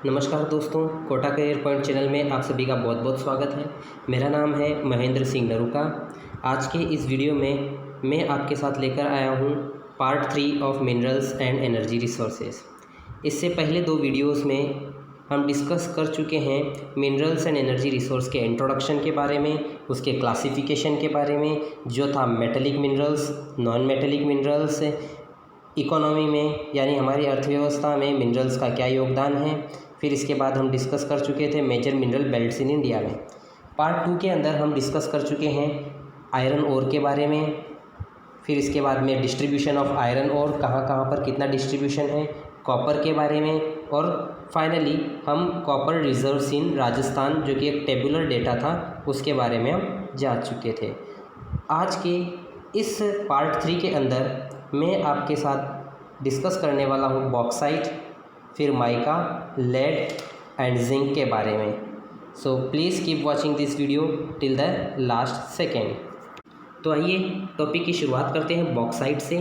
नमस्कार दोस्तों, Kota career point channel में आप सभी का बहुत बहुत स्वागत है। मेरा नाम है महेंद्र सिंह नरूका। आज के इस वीडियो में मैं आपके साथ लेकर आया हूँ part 3 of minerals and energy resources. इससे पहले 2 वीडियोस में हम डिस्कस कर चुके हैं मिनरल्स एंड एनर्जी रिसोर्स के इंट्रोडक्शन के बारे में, उसके क्लासिफिकेशन के बारे में, जो था metallic minerals, non metallic minerals, economy में यानी हमारी अर्थव्यवस्था में मिनरल्स का क्या योगदान है। फिर इसके बाद हम डिस्कस कर चुके थे major mineral belts in India में। पार्ट 2 के अंदर हम डिस्कस कर चुके हैं आयरन ओर के बारे में। फिर इसके बाद में डिस्ट्रीब्यूशन ऑफ आयरन ओर, कहाँ कहाँ पर कितना डिस्ट्रीब्यूशन है, कॉपर के बारे में, और फाइनली हम कॉपर रिजर्व्स इन राजस्थान, जो कि एक टेबुलर डेटा था, उसके बारे में हम जान चुके थे। आज के इस पार्ट 3 के अंदर मैं आपके साथ डिस्कस करने वाला हूँ बॉक्साइट, फिर माइका, लेड एंड जिंक के बारे में। So please keep watching this video till the last second. तो आइए टॉपिक की शुरुआत करते हैं बॉक्साइट से।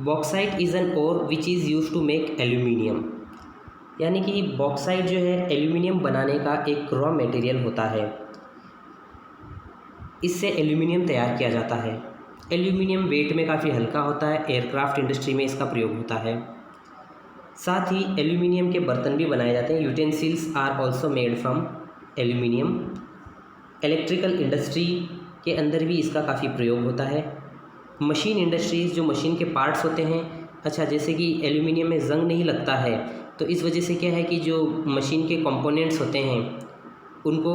Bauxite is an ore which is use to make aluminium, यानी कि बॉक्साइट जो है एल्यूमिनियम बनाने का एक रॉ मटेरियल होता है। इससे एल्यूमिनियम तैयार किया जाता है। एल्यूमिनियम वेट में काफ़ी हल्का होता है, एयरक्राफ्ट इंडस्ट्री में इसका प्रयोग होता है। साथ ही एल्यूमिनियम के बर्तन भी बनाए जाते हैं। Utensils are also made from aluminium. Electrical industry के अंदर भी इसका काफ़ी प्रयोग होता है। मशीन इंडस्ट्रीज़, जो मशीन के पार्ट्स होते हैं, अच्छा जैसे कि एल्यूमिनियम में जंग नहीं लगता है, तो इस वजह से क्या है कि जो मशीन के कंपोनेंट्स होते हैं उनको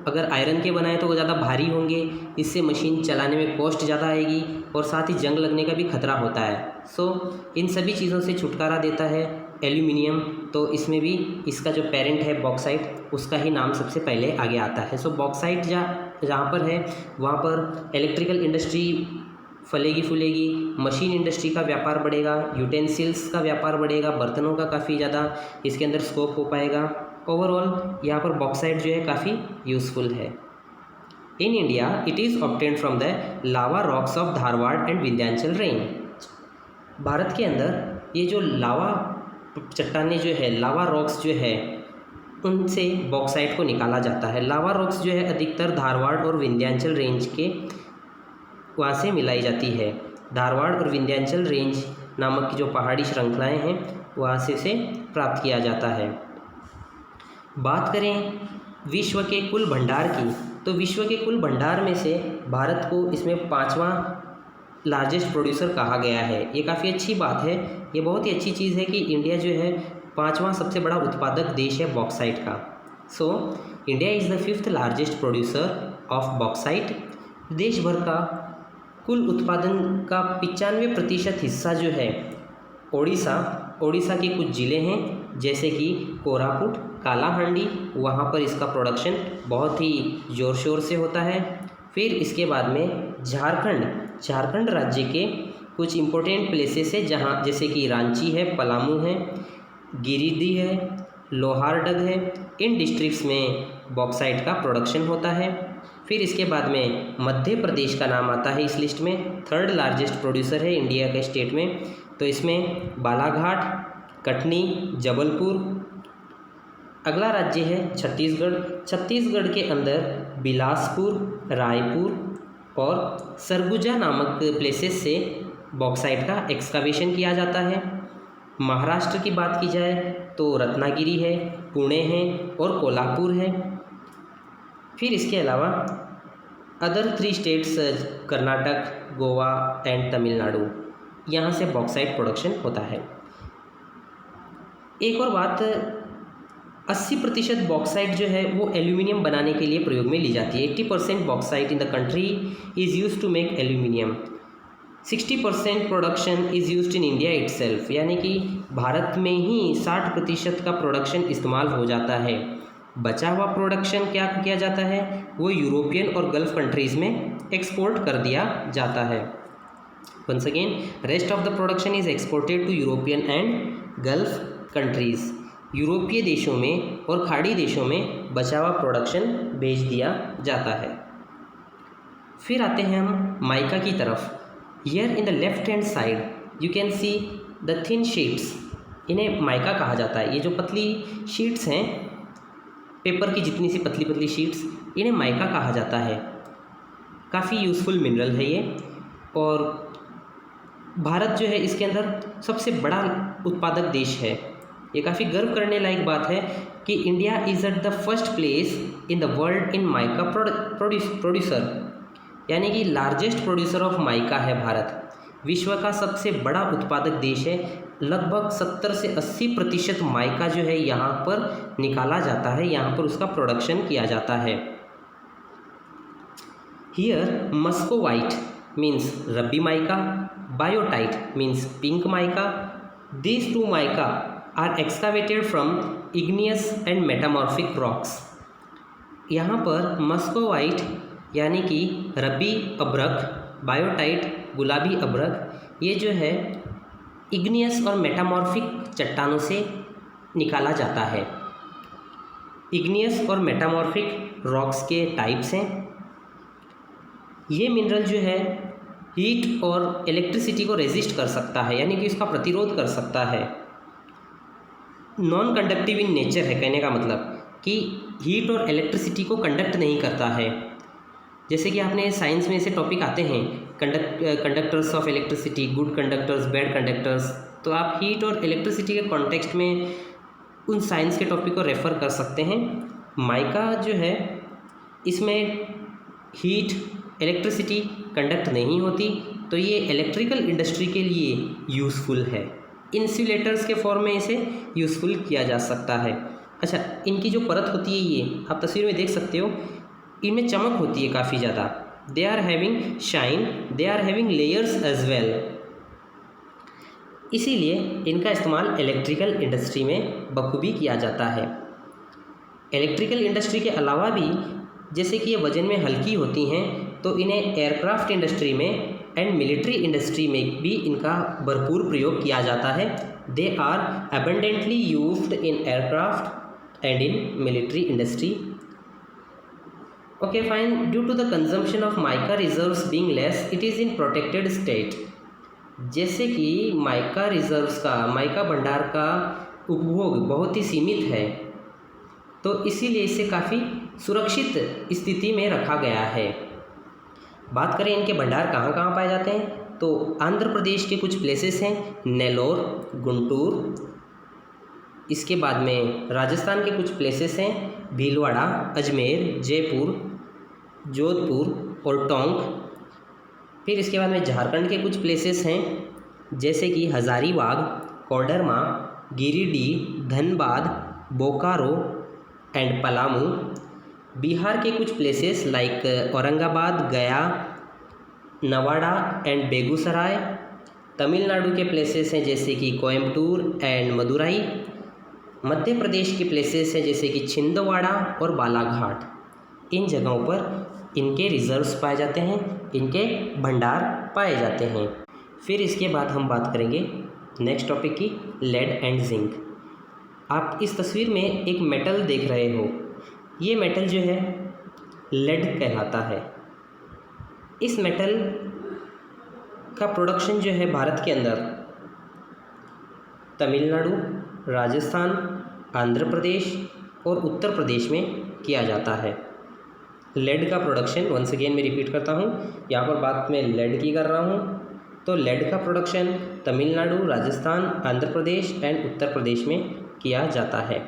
अगर आयरन के बनाए तो वो ज़्यादा भारी होंगे, इससे मशीन चलाने में कॉस्ट ज़्यादा आएगी और साथ ही जंग लगने का भी खतरा होता है। सो इन सभी चीज़ों से छुटकारा देता है एल्यूमिनियम। तो इसमें भी इसका जो पेरेंट है बॉक्साइट, उसका ही नाम सबसे पहले आगे आता है। सो बॉक्साइट जहाँ पर है वहाँ पर इलेक्ट्रिकल इंडस्ट्री फलेगी फूलेगी, मशीन इंडस्ट्री का व्यापार बढ़ेगा, यूटेंसिल्स का व्यापार बढ़ेगा, बर्तनों का काफ़ी ज़्यादा इसके अंदर स्कोप हो पाएगा। ओवरऑल यहाँ पर बॉक्साइट जो है काफ़ी यूज़फुल है। In India it is obtained from the lava rocks of Dharwad and Vindhyachal range. Bharat के अंदर ये जो लावा चट्टानें जो है, लावा रॉक्स जो है, उनसे बॉक्साइट को निकाला जाता है। लावा रॉक्स जो है अधिकतर धारवाड़ और विंध्याचल रेंज के वहाँ से मिलाई जाती है। धारवाड़ और विंध्याचल रेंज नामक की जो पहाड़ी श्रृंखलाएँ हैं वहाँ से प्राप्त किया जाता है। बात करें विश्व के कुल भंडार की, तो विश्व के कुल भंडार में से भारत को इसमें 5वां लार्जेस्ट प्रोड्यूसर कहा गया है। ये काफ़ी अच्छी बात है, ये बहुत ही अच्छी चीज़ है कि इंडिया जो है 5वां सबसे बड़ा उत्पादक देश है बॉक्साइट का। So India is the 5th largest producer of bauxite. देश भर का कुल उत्पादन का 95% हिस्सा जो है ओडिशा के कुछ ज़िले हैं, जैसे कि कोरापुट, कालाहांडी, वहाँ पर इसका प्रोडक्शन बहुत ही ज़ोर शोर से होता है। फिर इसके बाद में झारखंड राज्य के कुछ इम्पोर्टेंट प्लेसेस है, जहाँ जैसे कि रांची है, पलामू है, गिरिडीह है, लोहारडग है। इन डिस्ट्रिक्ट्स में बॉक्साइट का प्रोडक्शन होता है। फिर इसके बाद में मध्य प्रदेश का नाम आता है इस लिस्ट में, 3rd लार्जेस्ट प्रोड्यूसर है इंडिया के स्टेट में। तो इसमें बालाघाट, कटनी, जबलपुर। अगला राज्य है छत्तीसगढ़ के अंदर बिलासपुर, रायपुर और सरगुजा नामक प्लेसेस से बॉक्साइट का एक्सकावेशन किया जाता है। महाराष्ट्र की बात की जाए तो रत्नागिरी है, पुणे है और कोल्हापुर है। फिर इसके अलावा other 3 states Karnataka, Goa and Tamil Nadu, यहाँ से बॉक्साइट प्रोडक्शन होता है। एक और बात, 80% बॉक्साइट जो है वो एल्यूमिनियम बनाने के लिए प्रयोग में ली जाती है। 80% bauxite in the country is use to make aluminium. 60% production is used in India itself, यानी कि भारत में ही 60% का प्रोडक्शन इस्तेमाल हो जाता है। बचा हुआ प्रोडक्शन क्या किया जाता है, वो यूरोपियन और गल्फ़ कंट्रीज़ में एक्सपोर्ट कर दिया जाता है। Once again, rest of the production is exported to European and Gulf countries. यूरोपीय देशों में और खाड़ी देशों में बचा हुआ प्रोडक्शन भेज दिया जाता है। फिर आते हैं हम माइका की तरफ। Here in the left hand side you can see the thin sheets इन्हें माइका कहा जाता है। ये जो पतली शीट्स हैं, पेपर की जितनी सी पतली पतली शीट्स, इन्हें माइका कहा जाता है। काफ़ी यूज़फुल मिनरल है ये, और भारत जो है इसके अंदर सबसे बड़ा उत्पादक देश है। ये काफ़ी गर्व करने लायक बात है कि India is at the first place in the world in mica producer, यानी कि लार्जेस्ट प्रोड्यूसर ऑफ माइका है भारत। विश्व का सबसे बड़ा उत्पादक देश है। लगभग 70 से 80% माइका जो है यहाँ पर निकाला जाता है, यहाँ पर उसका प्रोडक्शन किया जाता है। Here muscovite means ruby mica, biotite means pink mica. These two mica are excavated from igneous and metamorphic rocks. यहाँ पर मस्कोवाइट यानी कि रब्बी अभ्रक, बायोटाइट गुलाबी अभ्रक, ये जो है इग्नियस और मेटामॉर्फिक चट्टानों से निकाला जाता है। इग्नियस और मेटामॉर्फिक रॉक्स के टाइप्स हैं। ये मिनरल जो है हीट और इलेक्ट्रिसिटी को रेजिस्ट कर सकता है, यानी कि इसका प्रतिरोध कर सकता है। नॉन कंडक्टिव इन नेचर है, कहने का मतलब कि हीट और इलेक्ट्रिसिटी को कंडक्ट नहीं करता है। जैसे कि आपने साइंस में ऐसे टॉपिक आते हैं, conductors of electricity, good conductors, bad conductors, तो आप हीट और इलेक्ट्रिसिटी के कॉन्टेक्स्ट में उन साइंस के टॉपिक को रेफ़र कर सकते हैं। माइका जो है इसमें हीट, इलेक्ट्रिसिटी कंडक्ट नहीं होती, तो ये इलेक्ट्रिकल इंडस्ट्री के लिए यूज़फुल है। इंसुलेटर्स के फॉर्म में इसे यूज़फुल किया जा सकता है। अच्छा, इनकी जो परत होती है, ये आप तस्वीर में देख सकते हो, इनमें चमक होती है काफ़ी ज़्यादा। They are having shine, they are having layers as well. इसीलिए इनका इस्तेमाल इलेक्ट्रिकल इंडस्ट्री में बखूबी किया जाता है। इलेक्ट्रिकल इंडस्ट्री के अलावा भी जैसे कि ये वजन में हल्की होती हैं, तो इन्हें एयरक्राफ्ट इंडस्ट्री में एंड मिलिट्री इंडस्ट्री में भी इनका भरपूर प्रयोग किया जाता है। They are abundantly used in aircraft and in military industry. Okay fine, due to the consumption of mica reserves being less, it is in protected state. जैसे कि माइका रिजर्व्स का, माइका भंडार का उपभोग बहुत ही सीमित है, तो इसीलिए इसे काफ़ी सुरक्षित स्थिति में रखा गया है। बात करें इनके भंडार कहाँ कहाँ पाए जाते हैं, तो आंध्र प्रदेश के कुछ प्लेसेस हैं, नेल्लोर, गुंटूर। इसके बाद में राजस्थान के कुछ प्लेसेस हैं, भीलवाड़ा, अजमेर, जयपुर, जोधपुर और टोंक। फिर इसके बाद में झारखंड के कुछ प्लेसेस हैं, जैसे कि हज़ारीबाग, कोडरमा, गिरिडीह, धनबाद, बोकारो एंड पलामू। बिहार के कुछ प्लेसेस लाइक औरंगाबाद, गया, नवाड़ा एंड बेगूसराय। तमिलनाडु के प्लेसेस हैं जैसे कि कोयम्बटूर एंड मदुराई। मध्य प्रदेश के प्लेसेस हैं जैसे कि छिंदवाड़ा और बालाघाट। इन जगहों पर इनके रिजर्व्स पाए जाते हैं, इनके भंडार पाए जाते हैं। फिर इसके बाद हम बात करेंगे नेक्स्ट टॉपिक की, लेड एंड जिंक। आप इस तस्वीर में एक मेटल देख रहे हो, ये मेटल जो है लेड कहलाता है। इस मेटल का प्रोडक्शन जो है भारत के अंदर तमिलनाडु, राजस्थान, आंध्र प्रदेश और उत्तर प्रदेश में किया जाता है। लेड का प्रोडक्शन, वंस अगेन मैं रिपीट करता हूँ, यहाँ पर बात मैं लेड की कर रहा हूँ, तो लेड का प्रोडक्शन तमिलनाडु, राजस्थान, आंध्र प्रदेश एंड उत्तर प्रदेश में किया जाता है।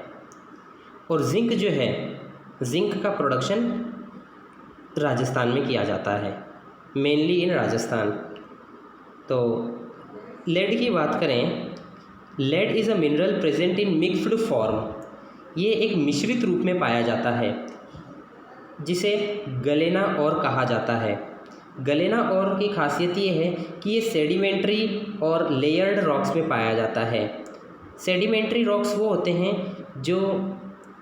और जिंक जो है, जिंक का प्रोडक्शन राजस्थान में किया जाता है, मेनली इन राजस्थान। तो लेड की बात करें, lead is a mineral present in mixed form. ये एक मिश्रित रूप में पाया जाता है, जिसे गलेना और कहा जाता है। गलेना और की खासियत ये है कि ये सेडिमेंट्री और लेयर्ड रॉक्स में पाया जाता है। सेडिमेंट्री रॉक्स वो होते हैं जो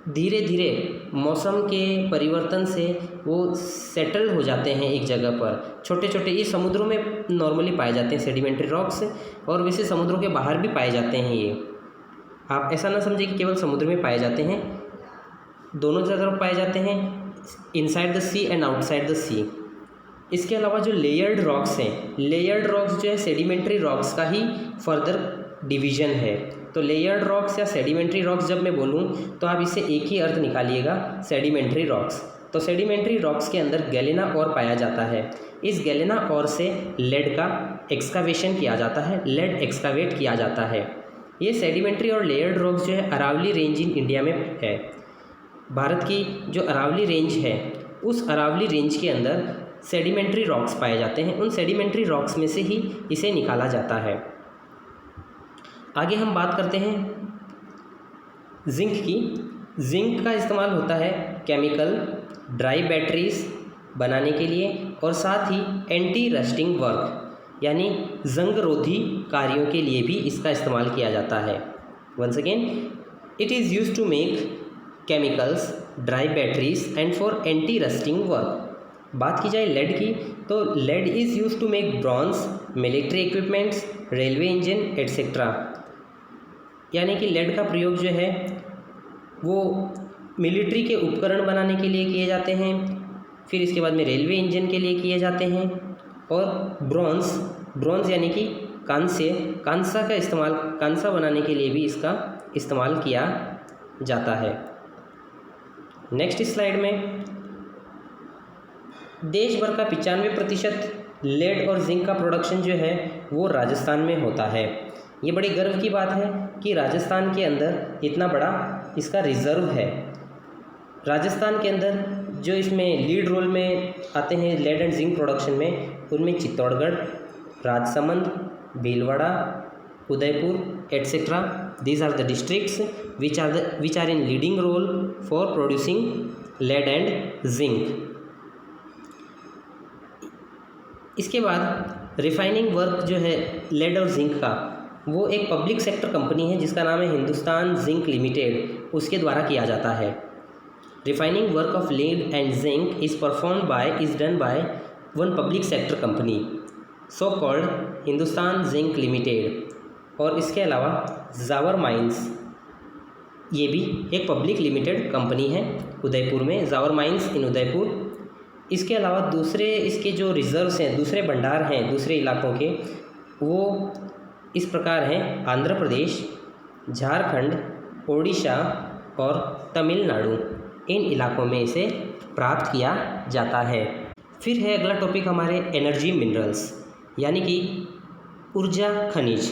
धीरे धीरे मौसम के परिवर्तन से वो सेटल हो जाते हैं एक जगह पर। छोटे छोटे ये समुद्रों में नॉर्मली पाए जाते हैं सेडिमेंट्री रॉक्स, और वैसे समुद्रों के बाहर भी पाए जाते हैं ये। आप ऐसा ना समझें कि केवल समुद्र में पाए जाते हैं, दोनों जगह पाए जाते हैं, inside the sea and outside the sea. इसके अलावा जो लेयर्ड रॉक्स हैं, लेयर्ड रॉक्स जो है सेडिमेंट्री रॉक्स का ही फर्दर डिवीज़न है। तो लेयर्ड रॉक्स या सेडिमेंट्री रॉक्स जब मैं बोलूँ तो आप इससे एक ही अर्थ निकालिएगा, सेडिमेंट्री रॉक्स। तो सेडिमेंट्री रॉक्स के अंदर गैलेना ओर पाया जाता है। इस गैलेना ओर से लेड का एक्सकावेशन किया जाता है, लेड एक्सकावेट किया जाता है। ये सेडिमेंट्री और लेयर्ड रॉक्स जो है अरावली रेंज इन इंडिया में है। भारत की जो अरावली रेंज है उस अरावली रेंज के अंदर सेडिमेंट्री रॉक्स पाए जाते हैं। उन सेडिमेंट्री रॉक्स में से ही इसे निकाला जाता है। आगे हम बात करते हैं जिंक की। जिंक का इस्तेमाल होता है केमिकल, ड्राई बैटरीज बनाने के लिए और साथ ही एंटी रस्टिंग वर्क यानी जंग रोधी कार्यों के लिए भी इसका इस्तेमाल किया जाता है। Once again, it is used to make chemicals, dry batteries and for anti rusting work. बात की जाए लेड की तो lead is used to make bronze, military equipments, railway engine etcetera. यानी कि लेड का प्रयोग जो है वो मिलिट्री के उपकरण बनाने के लिए किए जाते हैं, फिर इसके बाद में रेलवे इंजन के लिए किए जाते हैं, और ब्रॉन्ज यानी कि कांसा का इस्तेमाल, कांसा बनाने के लिए भी इसका इस्तेमाल किया जाता है। नेक्स्ट स्लाइड में देश भर का 95% लेड और जिंक का प्रोडक्शन जो है वो राजस्थान में होता है। ये बड़ी गर्व की बात है कि राजस्थान के अंदर इतना बड़ा इसका रिज़र्व है। राजस्थान के अंदर जो इसमें लीड रोल में आते हैं लेड एंड जिंक प्रोडक्शन में, उनमें Chittorgarh, Rajsamand, Bhilwara, Udaipur etcetera. These are the districts which are in leading role for producing lead and zinc. इसके बाद रिफाइनिंग वर्क जो है लेड और जिंक का, वो एक पब्लिक सेक्टर कंपनी है जिसका नाम है हिंदुस्तान जिंक लिमिटेड, उसके द्वारा किया जाता है। Refining work of lead and zinc is done by one public sector company so called Hindustan zinc limited. और इसके अलावा जावर माइंस, ये भी एक पब्लिक लिमिटेड कंपनी है उदयपुर में, जावर माइंस इन उदयपुर। इसके अलावा दूसरे इसके जो रिजर्व्स हैं, दूसरे भंडार हैं दूसरे इलाकों के, वो इस प्रकार हैं आंध्र प्रदेश, झारखंड, ओडिशा और तमिलनाडु। इन इलाकों में इसे प्राप्त किया जाता है। फिर है अगला टॉपिक हमारे एनर्जी मिनरल्स यानी कि ऊर्जा खनिज।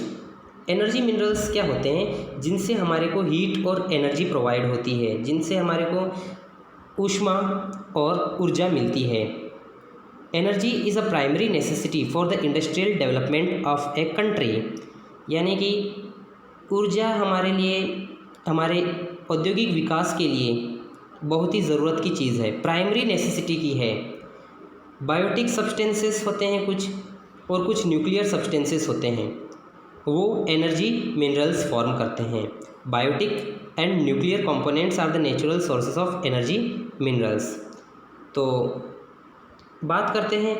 एनर्जी मिनरल्स क्या होते हैं? जिनसे हमारे को हीट और एनर्जी प्रोवाइड होती है, जिनसे हमारे को ऊष्मा और ऊर्जा मिलती है। Energy is a primary necessity for the industrial development of a country. यानी कि ऊर्जा हमारे लिए, हमारे औद्योगिक विकास के लिए बहुत ही ज़रूरत की चीज़ है, प्राइमरी नेसेसिटी की है। बायोटिक सब्सटेंसेस होते हैं कुछ, और कुछ न्यूक्लियर सब्सटेंसेस होते हैं, वो एनर्जी मिनरल्स फॉर्म करते हैं। Biotic and nuclear components are the natural sources of energy minerals. तो बात करते हैं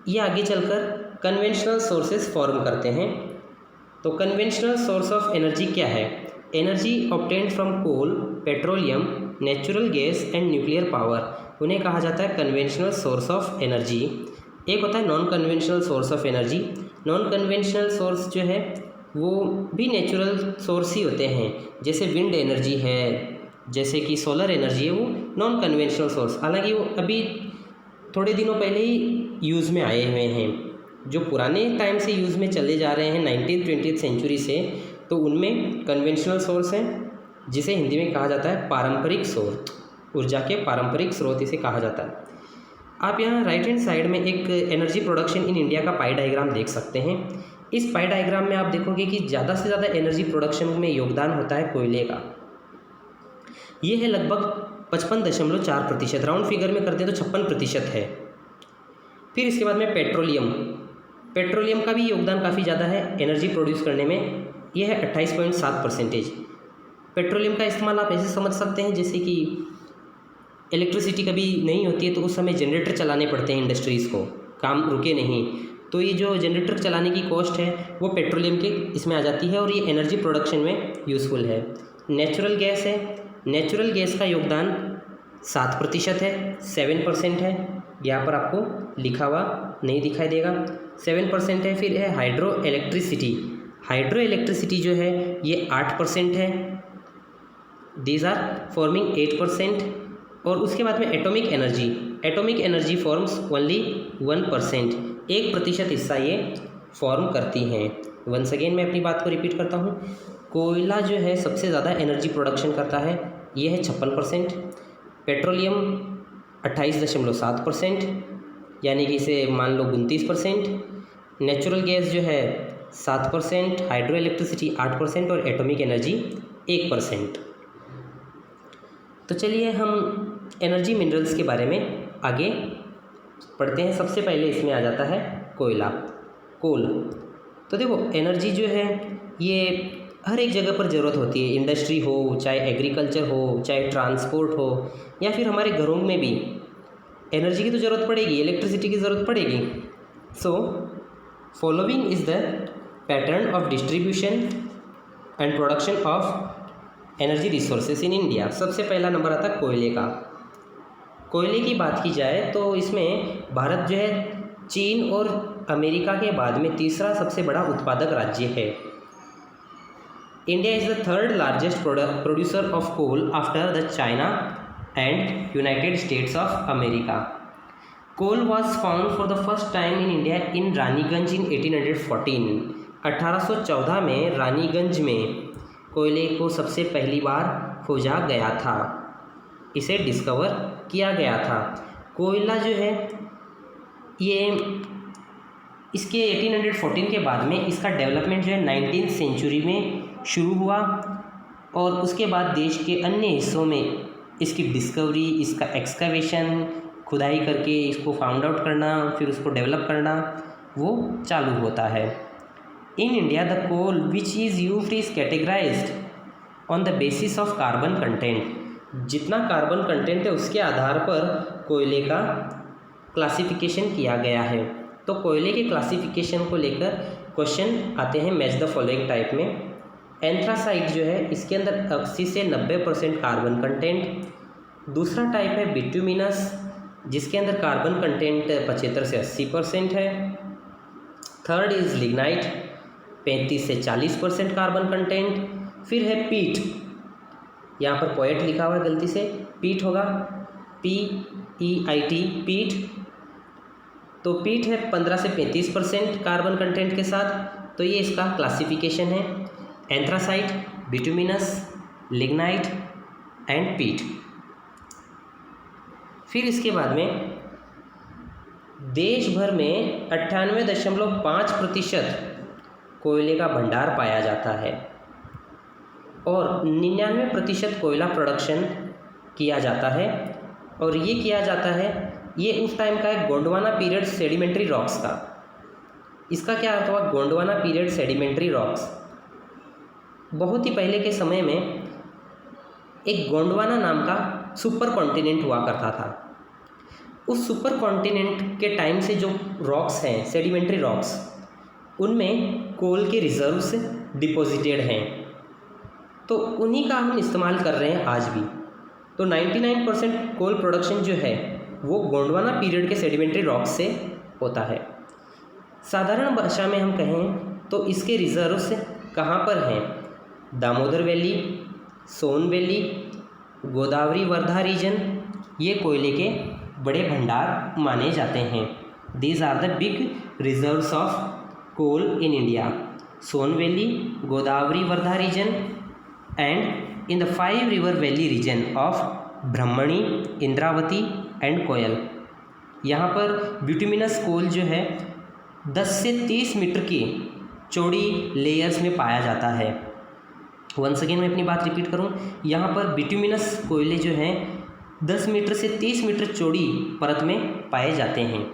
ये आगे चलकर कन्वेंशनल सोर्सेज फॉर्म करते हैं। तो कन्वेंशनल सोर्स ऑफ एनर्जी क्या है? Energy obtained from coal, petroleum, natural gas and nuclear power, उन्हें कहा जाता है कन्वेंशनल सोर्स ऑफ एनर्जी। एक होता है non conventional source of energy. Non conventional source जो है वो भी नेचुरल सोर्स ही होते हैं, जैसे विंड एनर्जी है, जैसे कि सोलर एनर्जी है, वो नॉन कन्वेंशनल सोर्स। हालांकि वो अभी थोड़े दिनों पहले ही यूज़ में आए हुए हैं, जो पुराने टाइम से यूज़ में चले जा रहे हैं 19th-20th सेंचुरी से, तो उनमें कन्वेंशनल सोर्स हैं, जिसे हिंदी में कहा जाता है पारंपरिक स्रोत। ऊर्जा के पारंपरिक स्रोत इसे कहा जाता है। आप यहाँ राइट हैंड साइड में एक एनर्जी प्रोडक्शन इन इंडिया का पाई डायग्राम देख सकते हैं। इस पाई डायग्राम में आप देखोगे कि ज़्यादा से ज़्यादा एनर्जी प्रोडक्शन में योगदान होता है कोयले का। ये है लगभग 55.4%, राउंड फिगर में करते हैं तो 56% है। फिर इसके बाद में पेट्रोलियम का भी योगदान काफ़ी ज़्यादा है एनर्जी प्रोड्यूस करने में, यह है 28.7%। पेट्रोलियम का इस्तेमाल आप ऐसे समझ सकते हैं जैसे कि इलेक्ट्रिसिटी कभी नहीं होती है तो उस समय जनरेटर चलाने पड़ते हैं इंडस्ट्रीज़ को, काम रुके नहीं, तो ये जो जनरेटर चलाने की कॉस्ट है वो पेट्रोलियम के इसमें आ जाती है और ये एनर्जी प्रोडक्शन में यूज़फुल है। नेचुरल गैस है, नेचुरल गैस का योगदान 7% है, 7% है, यहाँ पर आपको लिखा हुआ नहीं दिखाई देगा, 7% है। फिर है हाइड्रो इलेक्ट्रिसिटी। हाइड्रो इलेक्ट्रिसिटी जो है ये 8% है, दीज आर फॉर्मिंग 8%। और उसके बाद में एटॉमिक एनर्जी फॉर्म्स ओनली 1%, 1% हिस्सा ये फॉर्म करती हैं। वंस अगेन मैं अपनी बात को रिपीट करता हूँ, कोयला जो है सबसे ज़्यादा एनर्जी प्रोडक्शन करता है, ये है 56%। पेट्रोलियम 28.7%, यानी कि इसे मान लो 29%। नेचुरल गैस जो है 7%, हाइड्रो इलेक्ट्रिसिटी 8% और एटॉमिक एनर्जी 1%। तो चलिए हम एनर्जी मिनरल्स के बारे में आगे पढ़ते हैं। सबसे पहले इसमें आ जाता है कोल। तो देखो एनर्जी जो है ये हर एक जगह पर ज़रूरत होती है, इंडस्ट्री हो, चाहे एग्रीकल्चर हो, चाहे ट्रांसपोर्ट हो, या फिर हमारे घरों में भी एनर्जी की तो ज़रूरत पड़ेगी, इलेक्ट्रिसिटी की ज़रूरत पड़ेगी। So following is the pattern of distribution and production of energy resources in India. सबसे पहला नंबर आता है कोयले का। कोयले की बात की जाए तो इसमें भारत जो है चीन और अमेरिका के बाद में तीसरा सबसे बड़ा उत्पादक राज्य है। India is the third largest producer of coal after the China and United States of America. Coal was found for the first time in India in Raniganj in 1814। 1814 में रानीगंज में कोयले को सबसे पहली बार खोजा गया था, इसे डिस्कवर किया गया था। कोयला जो है ये इसके 1814 के बाद में इसका डेवलपमेंट जो है 19th सेंचुरी में शुरू हुआ, और उसके बाद देश के अन्य हिस्सों में इसकी डिस्कवरी, इसका एक्सकवेशन, खुदाई करके इसको फाउंड आउट करना, फिर उसको डेवलप करना वो चालू होता है। In India the coal which is used is categorised on the basis of carbon content. जितना कार्बन कंटेंट है उसके आधार पर कोयले का क्लासिफिकेशन किया गया है। तो कोयले के क्लासिफिकेशन को लेकर क्वेश्चन आते हैं मैच द फॉलोइंग टाइप में। एंथ्रासाइट जो है इसके अंदर 80 से 90% कार्बन कंटेंट। दूसरा टाइप है बिट्यूमिनस, जिसके अंदर कार्बन कंटेंट 75 से 80% है। थर्ड इज़ लिग्नाइट, 35 से 40% कार्बन कंटेंट। फिर है पीट, यहाँ पर पोएट लिखा हुआ है, गलती से पीट होगा, PEIT पीट। तो पीट है 15 से 35% कार्बन कंटेंट के साथ। तो ये इसका क्लासिफिकेशन है, एंथ्रासाइट, बिटुमिनस, लिग्नाइट एंड पीट। फिर इसके बाद में देश भर में 98.5% कोयले का भंडार पाया जाता है, और 99% कोयला प्रोडक्शन किया जाता है। और ये किया जाता है, ये उस टाइम का है गोंडवाना पीरियड सेडिमेंट्री रॉक्स का। इसका क्या अर्थ हुआ, गोंडवाना पीरियड सेडिमेंट्री रॉक्स? बहुत ही पहले के समय में एक गोंडवाना नाम का सुपर कॉन्टिनेंट हुआ करता था। उस सुपर कॉन्टिनेंट के टाइम से जो रॉक्स हैं, सेडिमेंट्री रॉक्स, उनमें कोल के रिजर्व्स डिपॉजिटेड हैं। तो उन्हीं का हम इस्तेमाल कर रहे हैं आज भी। तो 99% कोल प्रोडक्शन जो है वो गोंडवाना पीरियड के सेडिमेंट्री रॉक्स से होता है। साधारण भाषा में हम कहें तो इसके रिजर्व्स कहाँ पर हैं? Damodar valley, Son valley, Godavari Wardha region, ये कोयले के बड़े भंडार माने जाते हैं। These are the big reserves of coal in India, Son valley, Godavari Wardha region and in the 5 river valley region of Brahmani, Indravati and Koel. यहाँ पर बिटुमिनस कोल जो है 10 से 30 मीटर की चौड़ी लेयर्स में पाया जाता है। वंस अगेन मैं अपनी बात रिपीट करूँ, यहाँ पर बिटुमिनस कोयले जो हैं 10 मीटर से 30 मीटर चौड़ी परत में पाए जाते हैं।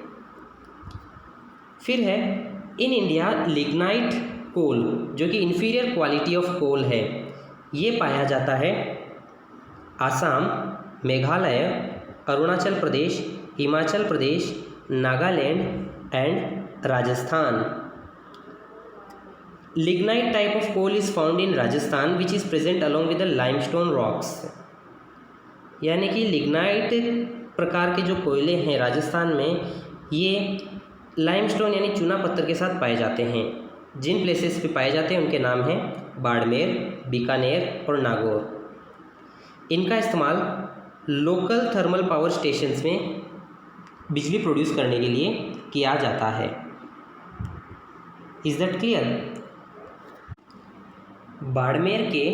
फिर है इन इंडिया लिग्नाइट कोल, जो कि इन्फीरियर क्वालिटी ऑफ कोल है। ये पाया जाता है Assam, Meghalaya, Arunachal Pradesh, Himachal Pradesh, Nagaland and Rajasthan. Lignite type of coal is found in Rajasthan which is present along with the limestone rocks. यानी कि लिग्नाइट प्रकार के जो कोयले हैं राजस्थान में, ये लाइमस्टोन यानी चूना पत्थर के साथ पाए जाते हैं। जिन प्लेसेस पे पाए जाते हैं उनके नाम हैं बाड़मेर, बीकानेर और नागौर। इनका इस्तेमाल लोकल थर्मल पावर स्टेशंस में बिजली प्रोड्यूस करने के लिए किया जाता है। Is that clear? बाड़मेर के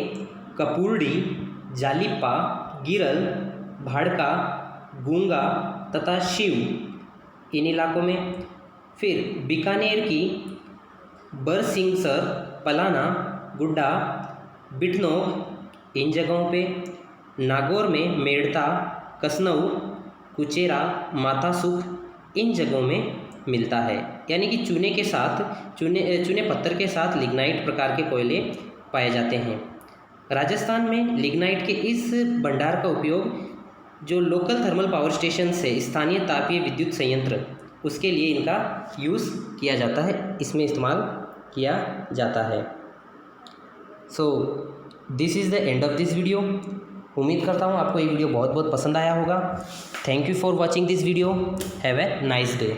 कपूरडी, जालिपा, गिरल, भाड़का, गूंगा तथा शिव इन इलाकों में, फिर बीकानेर की बरसिंगसर, पलाना, गुड्डा, बिटनोक इन जगहों पे, नागौर में मेड़ता, कसनऊ, कुचेरा, मातासुख इन जगहों में मिलता है। यानी कि चूने के साथ चूने पत्थर के साथ लिग्नाइट प्रकार के कोयले पाए जाते हैं। राजस्थान में लिग्नाइट के इस भंडार का उपयोग जो लोकल थर्मल पावर स्टेशन से स्थानीय तापीय विद्युत संयंत्र, उसके लिए इनका यूज़ किया जाता है, इसमें इस्तेमाल किया जाता है। So this is the end of this video. उम्मीद करता हूँ आपको ये वीडियो बहुत बहुत पसंद आया होगा। Thank you for watching this video. Have a nice day.